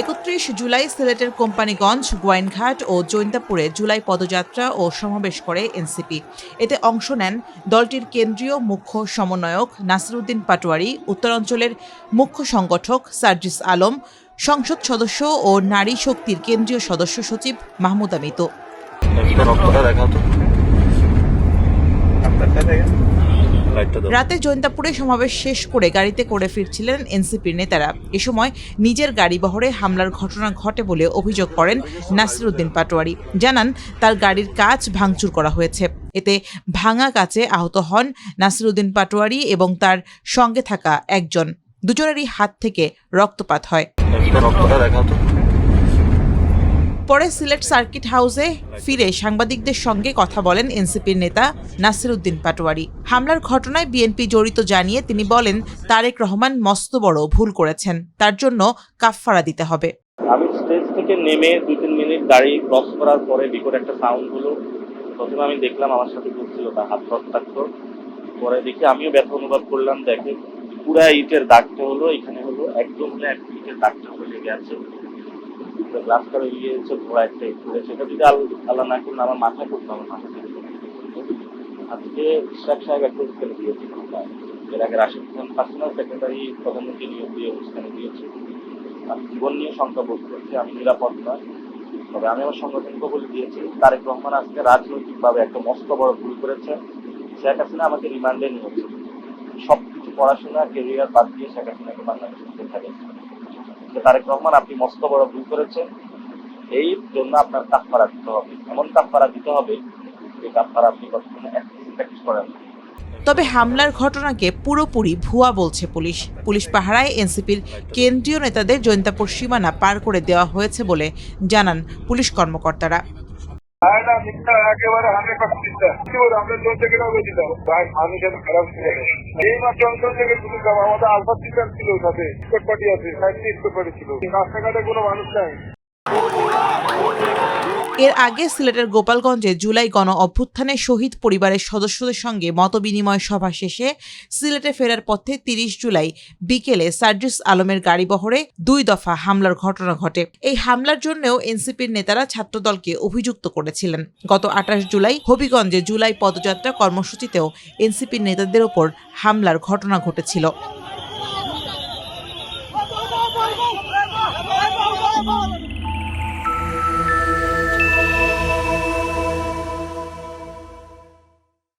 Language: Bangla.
31 জুলাই সিলেটের কোম্পানিগঞ্জ, গোয়াইনঘাট ও জৈন্তাপুরে জুলাই পদযাত্রা ও সমাবেশ করে এনসিপি। এতে অংশ নেন দলটির কেন্দ্রীয় মুখ্য সমন্বয়ক নাসিরউদ্দিন পাটোয়ারী, উত্তরাঞ্চলের মুখ্য সংগঠক সার্জিস আলম, সংসদ সদস্য ও নারী শক্তির কেন্দ্রীয় সদস্য সচিব মাহমুদা মিতু। রাতে জৈন্তাপুরে সমাবেশ শেষ করে গাড়িতে করে ফিরছিলেন এনসিপির নেতারা। এ সময় নিজের গাড়ি বহরে হামলার ঘটনা ঘটে বলে অভিযোগ করেন নাসিরউদ্দিন পাটোয়ারী। জানান তার গাড়ির কাঁচ ভাঙচুর করা হয়েছে। এতে ভাঙা কাচে আহত হন নাসিরউদ্দিন পাটোয়ারী এবং তার সঙ্গে থাকা একজন। দুজনেরই হাত থেকে রক্তপাত হয়। পরে সিলেট সার্কিট হাউসে ফিরে সাংবাদিকদের সঙ্গে কথা বলেন এনসিপির নেতা নাসিরউদ্দিন পাটোয়ারী। হামলার ঘটনায় বিএনপি জড়িত জানিয়ে তিনি বলেন, তারেক রহমান মস্ত বড় ভুল করেছেন, তার জন্য কাফফারা দিতে হবে। আমি স্টেজ থেকে নেমে 2-3 মিনিট গাড়ি ক্রস করার পরে বিকট একটা সাউন্ড হলো। প্রথমে আমি দেখলাম আমার সাথে ঘুরছিল, তার হাত রক্তাক্ত। পরে দেখি আমিও ব্যথা অনুভব করলাম। দেখে পুরা ইটের দাগটা হলো, এখানে হলো একদম ইটের দাগটা হয়ে গেছে। গ্লাস করে গিয়েছে, পুরো একটা ইট পড়েছে। এটা যদি আল্লাহ না করলে আমার মাথা করতো, আমার মাথা আজকে ইশরাক সাহেব একটা অনুষ্ঠানে দিয়েছে। এর আগে রাশিদ খান পার্সোনাল সেক্রেটারি প্রধানমন্ত্রী নিয়োগ দিয়ে অনুষ্ঠানে দিয়েছে। আমি জীবন নিয়ে শঙ্কা বোধ করছি, আমি নিরাপদ নয়। তবে আমি আমার সংগঠনকে বলে দিয়েছি, তারেক রহমান আজকে রাজনৈতিকভাবে একটা মস্ত বড় ভুল করেছে। শেখ হাসিনা আমাকে রিমান্ডে নিয়েছে। সবকিছু পড়াশোনা কেরিয়ার বাদ দিয়ে শেখ হাসিনাকে বাংলাদেশে দেখা গেছে। তারেক রহমান, আপনি মস্ত বড় ভুল করেছেন, এই জন্য আপনার কাফফারা দিতে হবে। এমন কাফফারা দিতে হবে যে কাফফারা আপনি কখনো প্র্যাকটিস করেন। তবে হামলার ঘটনাকে পুরোপুরি ভুয়া বলছে পুলিশ। পুলিশ পাহারায় এনসিপির কেন্দ্রীয় নেতাদের জৈন্তাপুর সীমানা পার করে দেওয়া হয়েছে বলে জানান পুলিশ কর্মকর্তারা। এর আগে সিলেটের গোপালগঞ্জে জুলাই গণ অভ্যুত্থানে শহীদ পরিবারের সদস্যদের সঙ্গে মতবিনিময় সভা শেষে সিলেটে ফেরার পথে 30 জুলাই বিকেলে সার্জিস আলমের গাড়ি বহরে 2 দফা হামলার ঘটনা ঘটে। এই হামলার জন্যও এনসিপির নেতারা ছাত্রদলকে অভিযুক্ত করেছিলেন। গত 28 জুলাই হবিগঞ্জে জুলাই পদযাত্রা কর্মসূচিতেও এনসিপির নেতাদের ওপর হামলার ঘটনা ঘটেছিল।